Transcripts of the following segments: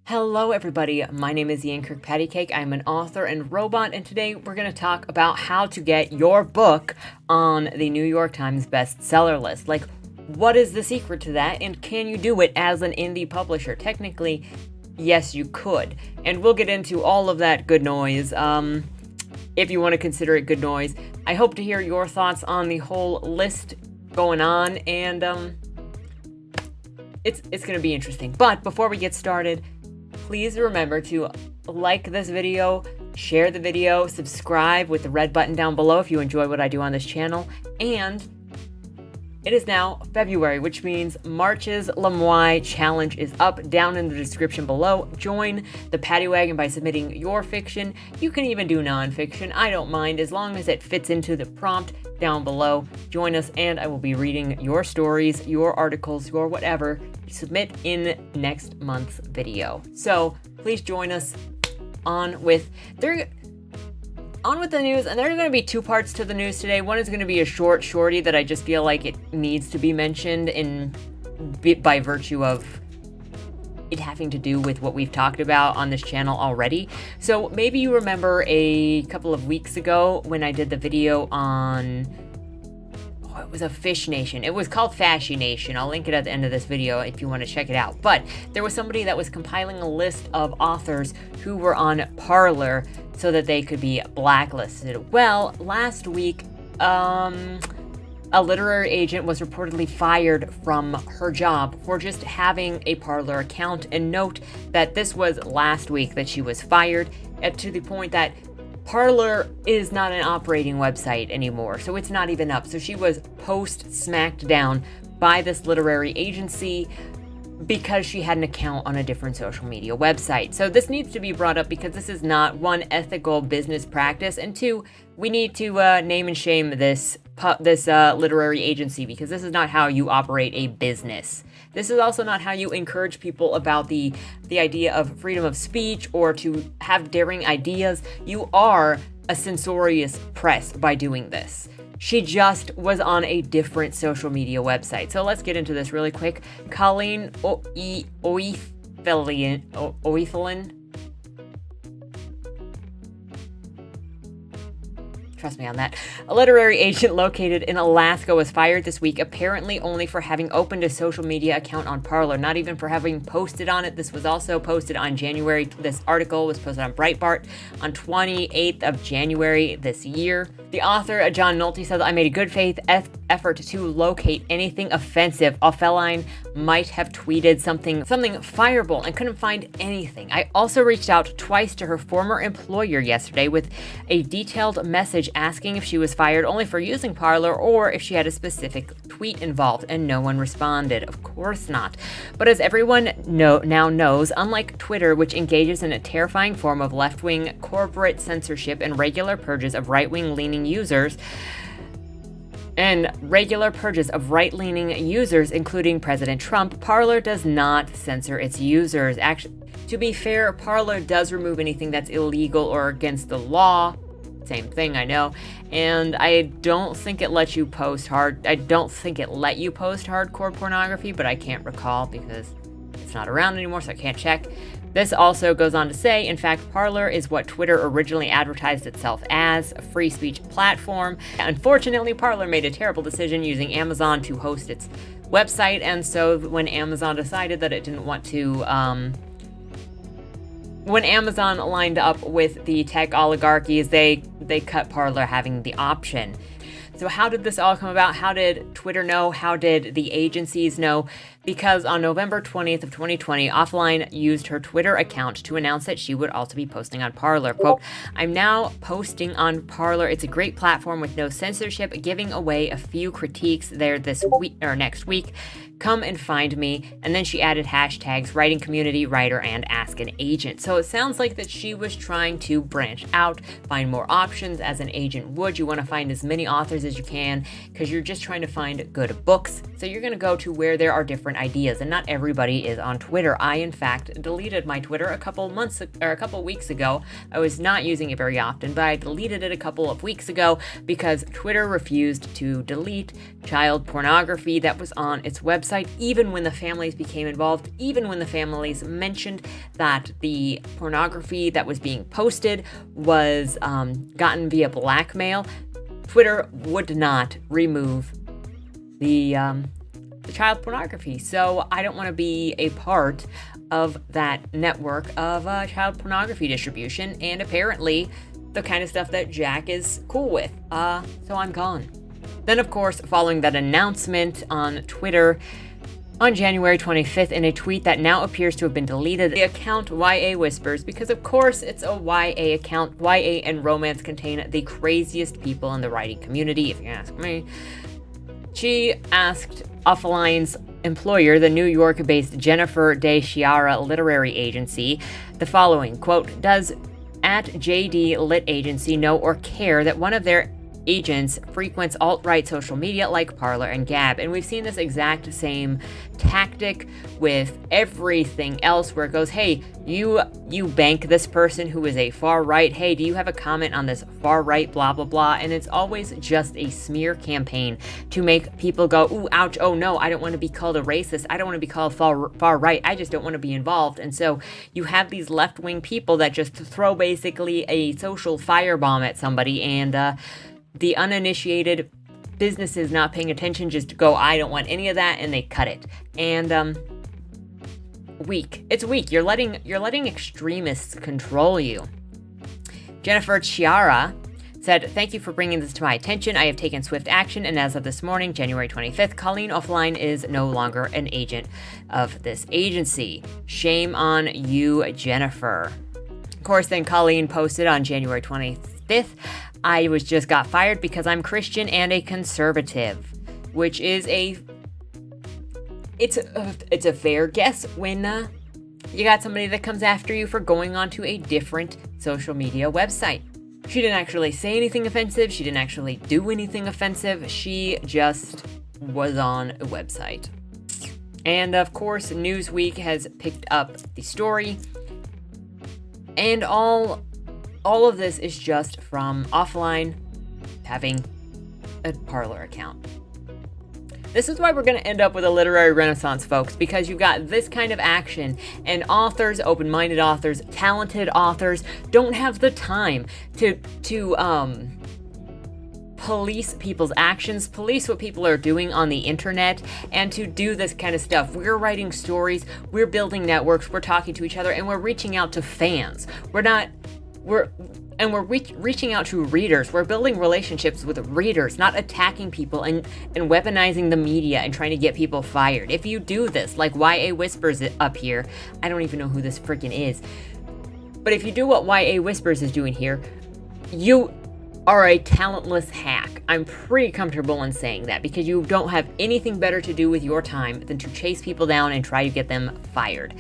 Hello everybody, my name is KirkpattieCake. I'm an author and robot, and today we're going to talk about how to get your book on the New York Times bestseller list. Like, what is the secret to that, and can you do it as an indie publisher? Technically, yes you could, and we'll get into all of that good noise, if you want to consider it good noise. I hope to hear your thoughts on the whole list going on, and it's going to be interesting. But before we get started, please remember to like this video, share the video, subscribe with the red button down below if you enjoy what I do on this channel. And it is now February, which means March's LBRY challenge is up down in the description below. Join the Patty Wagon by submitting your fiction. You can even do nonfiction. I don't mind, as long as it fits into the prompt down below. Join us, and I will be reading your stories, your articles, your whatever you submit in next month's video. So please join us. On with the news, and there are going to be two parts to the news today. One is going to be a shorty that I just feel like it needs to be mentioned by virtue of it having to do with what we've talked about on this channel already. So maybe you remember a couple of weeks ago when I did the video on, it was a Fish Nation. It was called Fashy Nation. I'll link it at the end of this video if you want to check it out. But there was somebody that was compiling a list of authors who were on Parler so that they could be blacklisted. Well, last week, a literary agent was reportedly fired from her job for just having a Parler account. And note that this was last week that she was fired, to the point that Parler is not an operating website anymore, so it's not even up. So she was smacked down by this literary agency because she had an account on a different social media website. So this needs to be brought up because this is not, one, ethical business practice, and two, we need to name and shame this literary agency, because this is not how you operate a business. This is also not how you encourage people about the idea of freedom of speech or to have daring ideas. You are a censorious press by doing this. She just was on a different social media website. So let's get into this really quick. Colleen Oethelin. Trust me on that. A literary agent located in Alaska was fired this week, apparently only for having opened a social media account on Parler, not even for having posted on it. This was also posted on January. This article was posted on Breitbart on 28th of January this year. The author, John Nolte, says, "I made a good faith effort to locate anything offensive. Oethelin might have tweeted something fireable and couldn't find anything. I also reached out twice to her former employer yesterday with a detailed message asking if she was fired only for using Parler or if she had a specific tweet involved, and no one responded. Of course not. But as everyone now knows, unlike Twitter, which engages in a terrifying form of left-wing corporate censorship and regular purges of right-wing leaning users, including President Trump, Parler does not censor its users. Actually, to be fair, Parler does remove anything that's illegal or against the law. Same thing, I know. And I don't think it lets you post hardcore pornography, but I can't recall because it's not around anymore, so I can't check. This also goes on to say, in fact, Parler is what Twitter originally advertised itself as, a free speech platform. Unfortunately, Parler made a terrible decision using Amazon to host its website, and so when Amazon decided that it didn't want to, when Amazon lined up with the tech oligarchies, they cut Parler having the option. So how did this all come about? How did Twitter know? How did the agencies know? Because on November 20th of 2020, Oethelin used her Twitter account to announce that she would also be posting on Parler. Quote, "I'm now posting on Parler. It's a great platform with no censorship, giving away a few critiques there this week or next week. Come and find me." And then she added hashtags writing community, writer, and ask an agent. So it sounds like that she was trying to branch out, find more options as an agent would. You want to find as many authors as you can because you're just trying to find good books. So you're going to go to where there are different different ideas, and not everybody is on Twitter. I, in fact, deleted my Twitter a couple weeks ago. I was not using it very often, but I deleted it a couple of weeks ago because Twitter refused to delete child pornography that was on its website, even when the families became involved, even when the families mentioned that the pornography that was being posted was gotten via blackmail. Twitter would not remove the child pornography. So I don't want to be a part of that network of child pornography distribution, and apparently the kind of stuff that Jack is cool with. So I'm gone. Then, of course, following that announcement on Twitter on January 25th, in a tweet that now appears to have been deleted, the account YA Whispers, because of course it's a YA account. YA and romance contain the craziest people in the writing community, if you ask me. She asked Offline's employer, the New York-based Jennifer De Chiara literary agency, the following, quote, "Does at JD Lit Agency know or care that one of their agents frequents alt-right social media like Parler and Gab?" And we've seen this exact same tactic with everything else, where it goes, hey, you bank this person who is a far right. Hey, do you have a comment on this far right, blah, blah, blah. And it's always just a smear campaign to make people go, ooh, ouch, oh no, I don't want to be called a racist. I don't want to be called far right. I just don't want to be involved. And so you have these left-wing people that just throw basically a social firebomb at somebody, and the uninitiated businesses not paying attention just go, I don't want any of that, and they cut it. And weak. It's weak. You're letting extremists control you. Jennifer Chiara said, "Thank you for bringing this to my attention. I have taken swift action, and as of this morning, January 25th, Colleen Offline is no longer an agent of this agency. Shame on you, Jennifer." Of course, then Colleen posted on January 25th, "I just got fired because I'm Christian and a conservative," which is it's a fair guess when you got somebody that comes after you for going onto a different social media website. She didn't actually say anything offensive. She didn't actually do anything offensive. She just was on a website. And of course, Newsweek has picked up the story, and all of this is just from Offline having a Parler account. This is why we're going to end up with a literary renaissance, folks, because you've got this kind of action, and authors, open-minded authors, talented authors, don't have the time to police people's actions, police what people are doing on the internet, and to do this kind of stuff. We're writing stories, we're building networks, we're talking to each other, and we're reaching out to fans. We're reaching out to readers. We're building relationships with readers, not attacking people and weaponizing the media and trying to get people fired. If you do this, like YA Whispers up here, I don't even know who this freaking is, but if you do what YA Whispers is doing here, you are a talentless hack. I'm pretty comfortable in saying that, because you don't have anything better to do with your time than to chase people down and try to get them fired.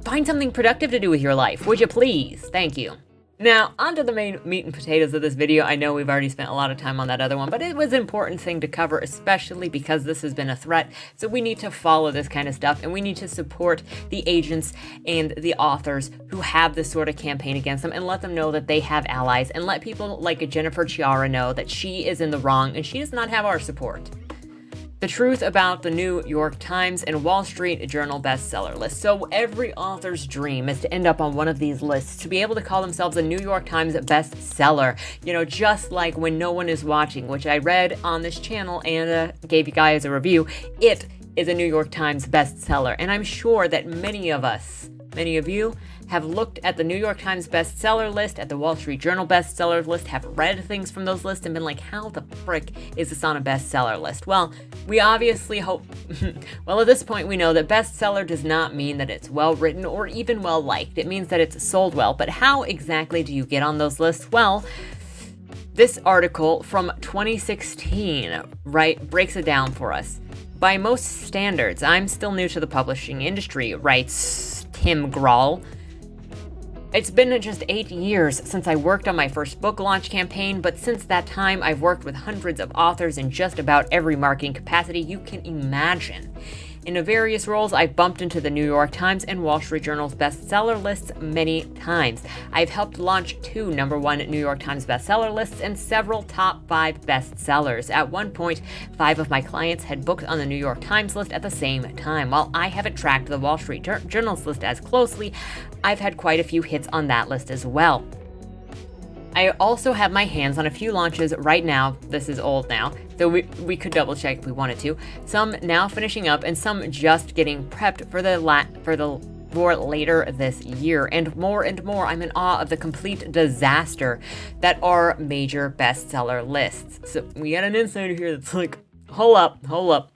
Find something productive to do with your life, would you please? Thank you. Now, onto the main meat and potatoes of this video. I know we've already spent a lot of time on that other one, but it was an important thing to cover, especially because this has been a threat. So we need to follow this kind of stuff, and we need to support the agents and the authors who have this sort of campaign against them, and let them know that they have allies, and let people like Jennifer Chiara know that she is in the wrong and she does not have our support. The truth about the New York Times and Wall Street Journal bestseller list. So every author's dream is to end up on one of these lists, to be able to call themselves a New York Times bestseller. You know, just like When No One Is Watching, which I read on this channel and gave you guys a review. It is a New York Times bestseller, and I'm sure that many of you have looked at the New York Times bestseller list, at the Wall Street Journal bestseller list, have read things from those lists and been like, how the frick is this on a bestseller list? Well, we obviously hope, well, at this point we know that bestseller does not mean that it's well written or even well liked. It means that it's sold well. But how exactly do you get on those lists? Well, this article from 2016, breaks it down for us. By most standards, I'm still new to the publishing industry, writes Tim Grahl. It's been just 8 years since I worked on my first book launch campaign, but since that time, I've worked with hundreds of authors in just about every marketing capacity you can imagine. In various roles, I've bumped into the New York Times and Wall Street Journal's bestseller lists many times. I've helped launch 2 #1 New York Times bestseller lists and several top 5 bestsellers. At one point, 5 of my clients had books on the New York Times list at the same time. While I haven't tracked the Wall Street Journal's list as closely, I've had quite a few hits on that list as well. I also have my hands on a few launches right now. This is old now, so we could double check if we wanted to. Some now finishing up and some just getting prepped for later this year. And more, I'm in awe of the complete disaster that are major bestseller lists. So we got an insider here that's like, hold up.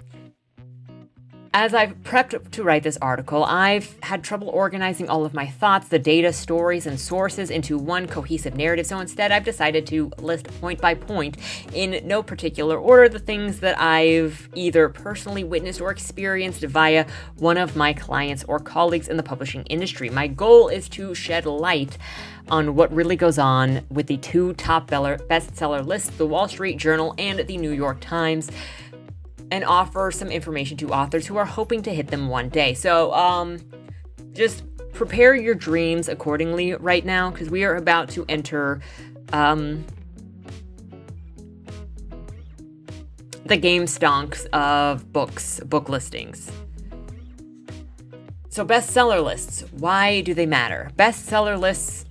As I've prepped to write this article, I've had trouble organizing all of my thoughts, the data, stories, and sources into one cohesive narrative, so instead I've decided to list point by point, in no particular order, the things that I've either personally witnessed or experienced via one of my clients or colleagues in the publishing industry. My goal is to shed light on what really goes on with the 2 top bestseller lists, the Wall Street Journal and the New York Times, and offer some information to authors who are hoping to hit them one day. So just prepare your dreams accordingly right now, because we are about to enter the game stonks of book listings. So bestseller lists, why do they matter? Bestseller lists,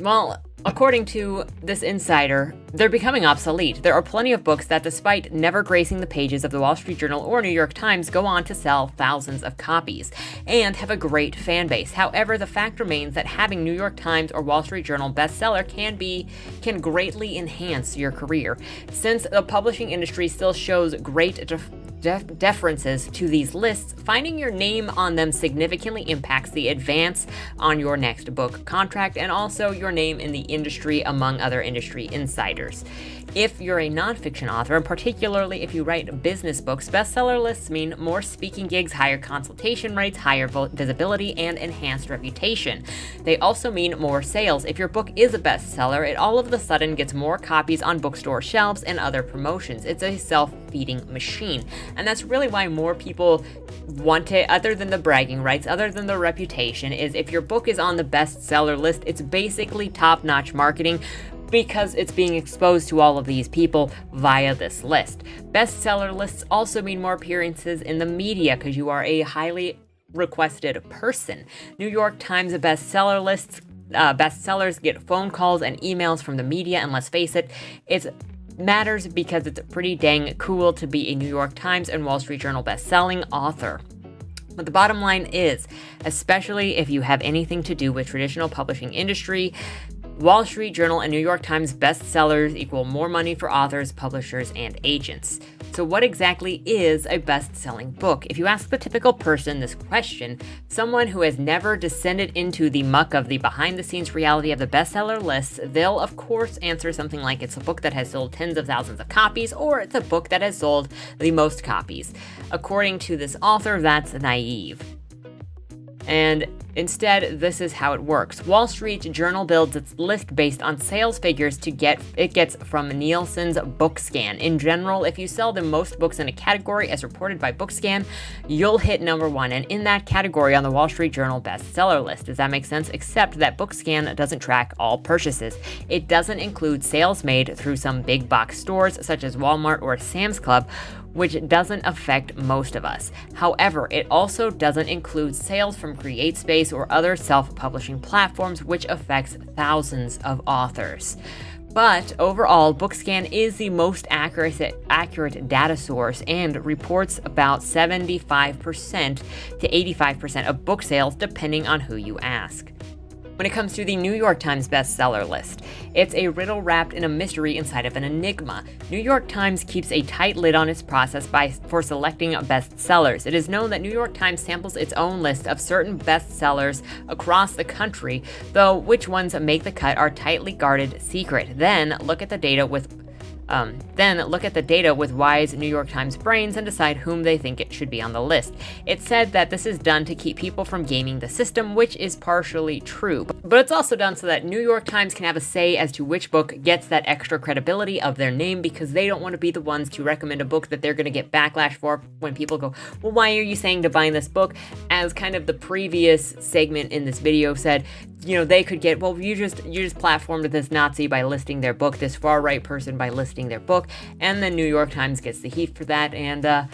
well, according to this insider, they're becoming obsolete. There are plenty of books that, despite never gracing the pages of the Wall Street Journal or New York Times, go on to sell thousands of copies and have a great fan base. However, the fact remains that having New York Times or Wall Street Journal bestseller can greatly enhance your career. Since the publishing industry still shows great deferences to these lists, finding your name on them significantly impacts the advance on your next book contract and also your name in the industry among other industry insiders. If you're a nonfiction author, and particularly if you write business books, bestseller lists mean more speaking gigs, higher consultation rates, higher visibility, and enhanced reputation. They also mean more sales. If your book is a bestseller, it all of a sudden gets more copies on bookstore shelves and other promotions. It's a self-feeding machine. And that's really why more people want it, other than the bragging rights, other than the reputation, is if your book is on the bestseller list, it's basically top-notch marketing, because it's being exposed to all of these people via this list. Bestseller lists also mean more appearances in the media because you are a highly requested person. New York Times bestseller lists, bestsellers get phone calls and emails from the media, and let's face it, it matters because it's pretty dang cool to be a New York Times and Wall Street Journal bestselling author. But the bottom line is, especially if you have anything to do with traditional publishing industry, Wall Street Journal and New York Times bestsellers equal more money for authors, publishers, and agents. So what exactly is a best-selling book? If you ask the typical person this question, someone who has never descended into the muck of the behind-the-scenes reality of the bestseller lists, they'll of course answer something like it's a book that has sold tens of thousands of copies, or it's a book that has sold the most copies. According to this author, that's naive. And instead, this is how it works. Wall Street Journal builds its list based on sales figures it gets from Nielsen's BookScan. In general, if you sell the most books in a category as reported by BookScan, you'll hit #1 and in that category on the Wall Street Journal bestseller list. Does that make sense? Except that BookScan doesn't track all purchases. It doesn't include sales made through some big box stores such as Walmart or Sam's Club, which doesn't affect most of us. However, it also doesn't include sales from CreateSpace or other self-publishing platforms, which affects thousands of authors. But overall, BookScan is the most accurate data source and reports about 75% to 85% of book sales, depending on who you ask. When it comes to the New York Times bestseller list, it's a riddle wrapped in a mystery inside of an enigma. New York Times keeps a tight lid on its process for selecting bestsellers. It is known that New York Times samples its own list of certain bestsellers across the country, though which ones make the cut are tightly guarded secret. Then look at the data with Then look at the data with wise New York Times brains and decide whom they think it should be on the list. It said that this is done to keep people from gaming the system, which is partially true. But it's also done so that New York Times can have a say as to which book gets that extra credibility of their name, because they don't want to be the ones to recommend a book that they're going to get backlash for when people go, well, why are you saying to buy this book? As kind of the previous segment in this video said, you know, they could get, well, you just platformed this Nazi by listing their book, this far-right person by listing their book, and the New York Times gets the heat for that. And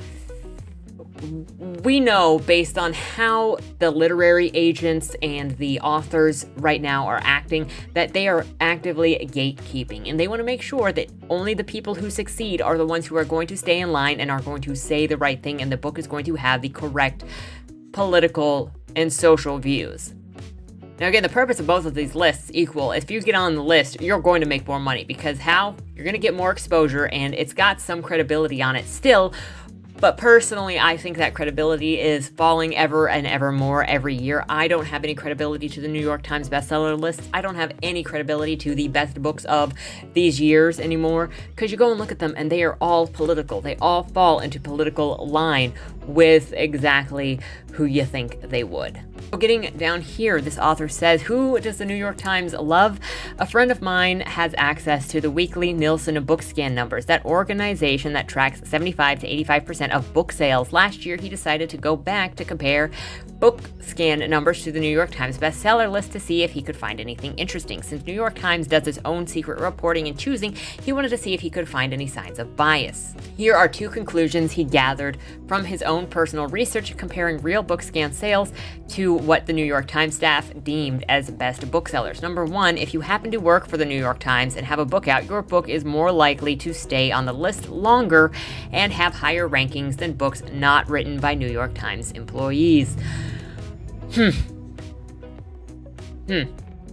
we know, based on how the literary agents and the authors right now are acting, that they are actively gatekeeping, and they want to make sure that only the people who succeed are the ones who are going to stay in line and are going to say the right thing, and the book is going to have the correct political and social views. Now again, the purpose of both of these lists equal. If you get on the list, you're going to make more money, because how? You're going to get more exposure, and it's got some credibility on it still. But personally, I think that credibility is falling ever and ever more every year. I don't have any credibility to the New York Times bestseller list. I don't have any credibility to the best books of these years anymore, because you go and look at them and they are all political. They all fall into political line with exactly who you think they would. Getting down here, this author says, who does the New York Times love? A friend of mine has access to the weekly Nielsen book scan numbers, that organization that tracks 75 to 85% of book sales. Last year, he decided to go back to compare book scan numbers to the New York Times bestseller list to see if he could find anything interesting. Since New York Times does its own secret reporting and choosing, he wanted to see if he could find any signs of bias. Here are two conclusions he gathered from his own personal research comparing real book scan sales to what the New York Times staff deemed as best booksellers. Number one, if you happen to work for the New York Times and have a book out, your book is more likely to stay on the list longer and have higher rankings than books not written by New York Times employees.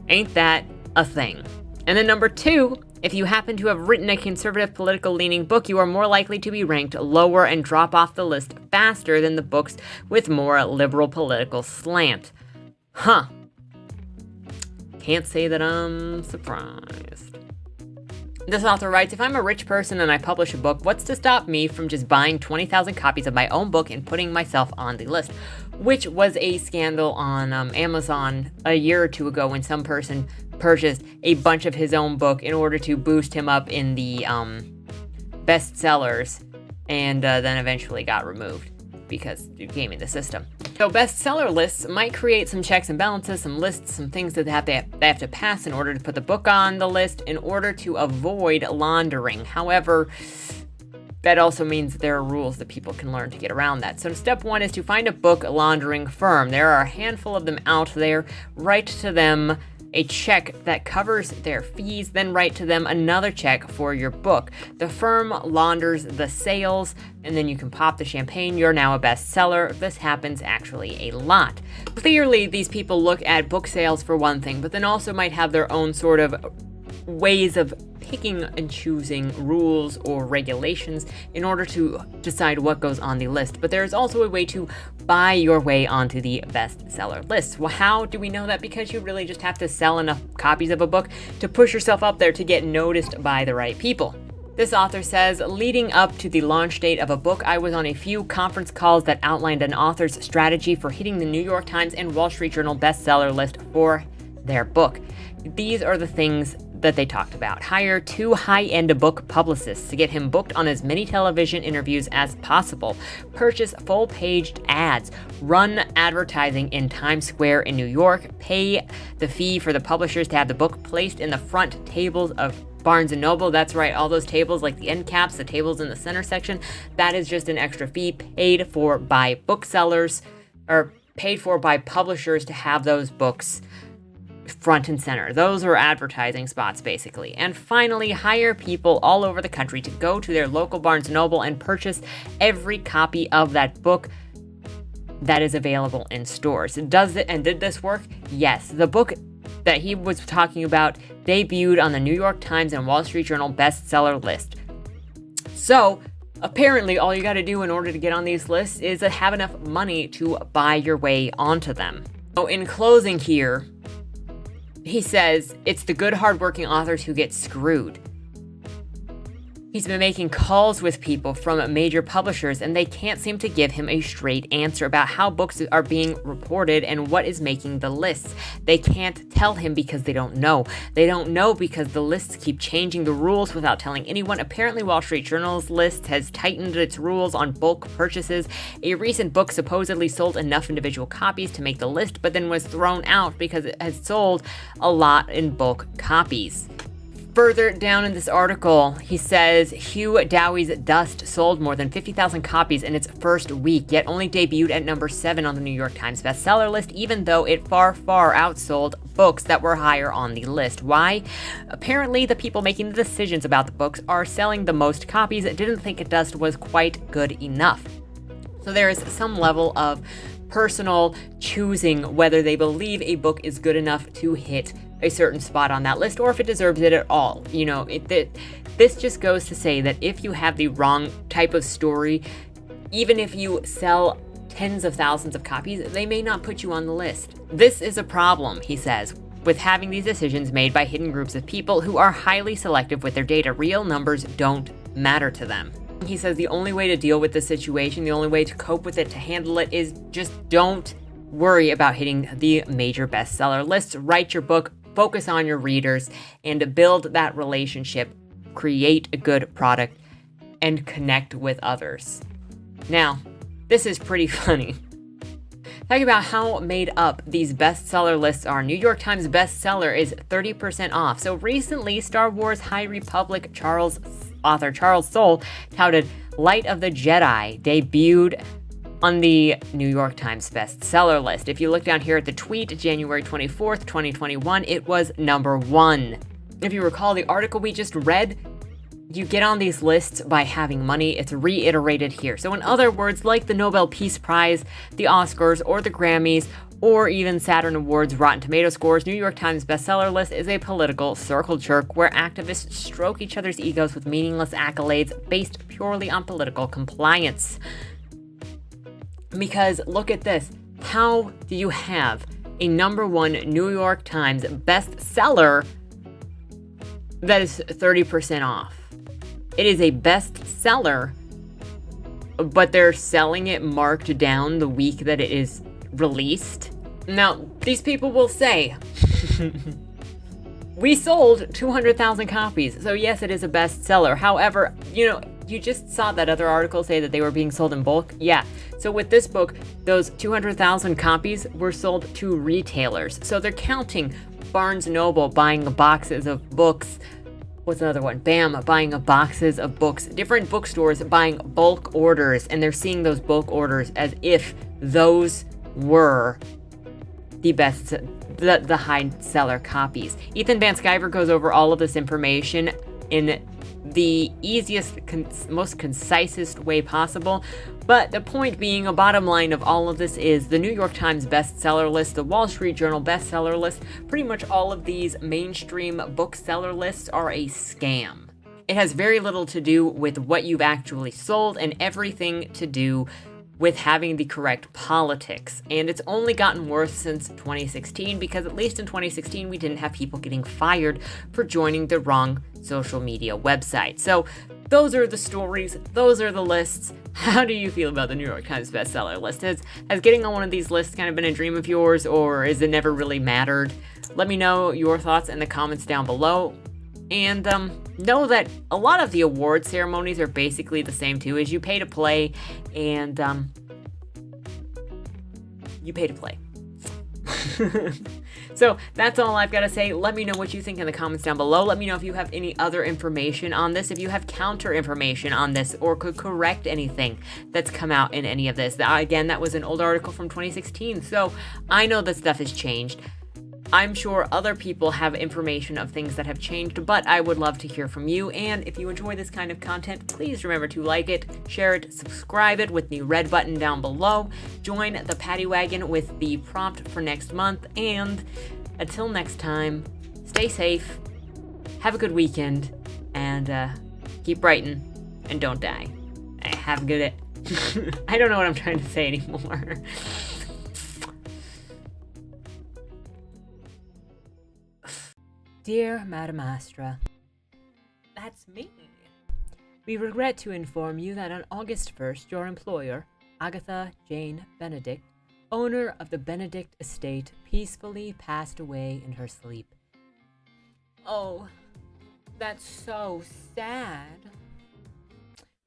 Ain't that a thing? And then number two, if you happen to have written a conservative political leaning book, you are more likely to be ranked lower and drop off the list faster than the books with more liberal political slant. Can't say that I'm surprised. This author writes, if I'm a rich person and I publish a book, what's to stop me from just buying 20,000 copies of my own book and putting myself on the list? Which was a scandal on Amazon a year or two ago when some person purchased a bunch of his own book in order to boost him up in the bestsellers, and then eventually got removed because it came in the system. So bestseller lists might create some checks and balances, some lists, some things that they have to pass in order to put the book on the list in order to avoid laundering. However, that also means there are rules that people can learn to get around that. So step one is to find a book laundering firm. There are a handful of them out there. Write to them a check that covers their fees, then write to them another check for your book. The firm launders the sales, and then you can pop the champagne. You're now a bestseller. This happens actually a lot. Clearly, these people look at book sales for one thing, but then also might have their own sort of ways of picking and choosing rules or regulations in order to decide what goes on the list. But there's also a way to buy your way onto the bestseller list. Well, how do we know that? Because you really just have to sell enough copies of a book to push yourself up there to get noticed by the right people. This author says, leading up to the launch date of a book, I was on a few conference calls that outlined an author's strategy for hitting the New York Times and Wall Street Journal bestseller list for their book. These are the things that they talked about. Hire 2 high-end book publicists to get him booked on as many television interviews as possible. Purchase full-paged ads. Run advertising in Times Square in New York. Pay the fee for the publishers to have the book placed in the front tables of Barnes & Noble. That's right, all those tables like the end caps, the tables in the center section, that is just an extra fee paid for by booksellers, or paid for by publishers to have those books front and center. Those are advertising spots, basically. And finally, hire people all over the country to go to their local Barnes & Noble and purchase every copy of that book that is available in stores. Does it, and did this work? Yes. The book that he was talking about debuted on the New York Times and Wall Street Journal bestseller list. So, apparently, all you got to do in order to get on these lists is have enough money to buy your way onto them. So, in closing here, he says, it's the good, hardworking authors who get screwed. He's been making calls with people from major publishers, and they can't seem to give him a straight answer about how books are being reported and what is making the lists. They can't tell him because they don't know. They don't know because the lists keep changing the rules without telling anyone. Apparently, Wall Street Journal's list has tightened its rules on bulk purchases. A recent book supposedly sold enough individual copies to make the list, but then was thrown out because it had sold a lot in bulk copies. Further down in this article, he says Hugh Dowie's Dust sold more than 50,000 copies in its first week, yet only debuted at number 7 on the New York Times bestseller list, even though it far outsold books that were higher on the list. Why? Apparently, the people making the decisions about the books are selling the most copies didn't think Dust was quite good enough. So there is some level of personal choosing whether they believe a book is good enough to hit a certain spot on that list or if it deserves it at all. You know, this just goes to say that if you have the wrong type of story, even if you sell tens of thousands of copies, they may not put you on the list. This is a problem, he says, with having these decisions made by hidden groups of people who are highly selective with their data. Real numbers don't matter to them. He says the only way to deal with the situation, the only way to cope with it, to handle it, is just don't worry about hitting the major bestseller lists. Write your book, focus on your readers, and build that relationship. Create a good product and connect with others. Now, this is pretty funny. Talking about how made up these bestseller lists are. New York Times bestseller is 30% off. So recently, Star Wars High Republic author Charles Soule touted Light of the Jedi debuted on the New York Times bestseller list. If you look down here at the tweet, January 24th, 2021, it was number 1. If you recall the article we just read, you get on these lists by having money. It's reiterated here. So in other words, like the Nobel Peace Prize, the Oscars, or the Grammys, or even Saturn Awards Rotten Tomato scores, New York Times bestseller list is a political circle jerk where activists stroke each other's egos with meaningless accolades based purely on political compliance. Because look at this. How do you have a number 1 New York Times bestseller that is 30% off? It is a bestseller, but they're selling it marked down the week that it is released. Now, these people will say, we sold 200,000 copies, so yes, it is a bestseller. However, you just saw that other article say that they were being sold in bulk. Yeah, so with this book, those 200,000 copies were sold to retailers. So they're counting Barnes & Noble buying boxes of books. What's another one? BAM, buying boxes of books. Different bookstores buying bulk orders, and they're seeing those bulk orders as if those were the the high seller copies. Ethan Van Sciver goes over all of this information in the easiest, most concisest way possible. But the point being, a bottom line of all of this is the New York Times bestseller list, the Wall Street Journal bestseller list, pretty much all of these mainstream bookseller lists are a scam. It has very little to do with what you've actually sold and everything to do with having the correct politics. And it's only gotten worse since 2016, because at least in 2016, we didn't have people getting fired for joining the wrong social media website. So those are the stories. Those are the lists. How do you feel about the New York Times bestseller list? Has getting on one of these lists kind of been a dream of yours, or has it never really mattered? Let me know your thoughts in the comments down below. And know that a lot of the award ceremonies are basically the same too, as you pay to play, and you pay to play. So that's all I've got to say. Let me know what you think in the comments down below. Let me know if you have any other information on this, if you have counter information on this, or could correct anything that's come out in any of this. Again, that was an old article from 2016, so I know that stuff has changed. I'm sure other people have information of things that have changed, but I would love to hear from you. And if you enjoy this kind of content, please remember to like it, share it, subscribe it with the red button down below. Join the Patty Wagon with the prompt for next month. And until next time, stay safe, have a good weekend, and keep writing, and don't die. Have a good I don't know what I'm trying to say anymore. Dear Madam Astra, that's me. We regret to inform you that on August 1st, your employer, Agatha Jane Benedict, owner of the Benedict estate, peacefully passed away in her sleep. Oh, that's so sad.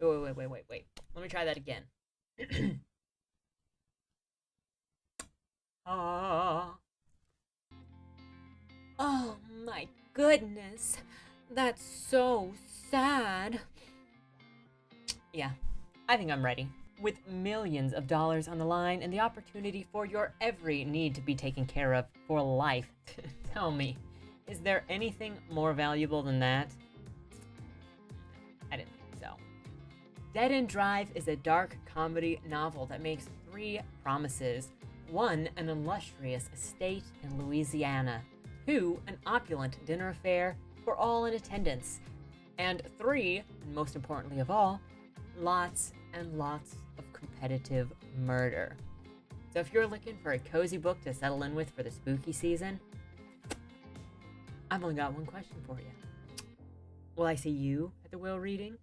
Wait. Let me try that again. Oh my goodness. That's so sad. Yeah, I think I'm ready. With millions of dollars on the line and the opportunity for your every need to be taken care of for life, tell me, is there anything more valuable than that? I didn't think so. Dead End Drive is a dark comedy novel that makes 3 promises. 1, an illustrious estate in Louisiana. 2, an opulent dinner affair for all in attendance. And 3, and most importantly of all, lots and lots of competitive murder. So if you're looking for a cozy book to settle in with for the spooky season, I've only got one question for you. Will I see you at the will reading?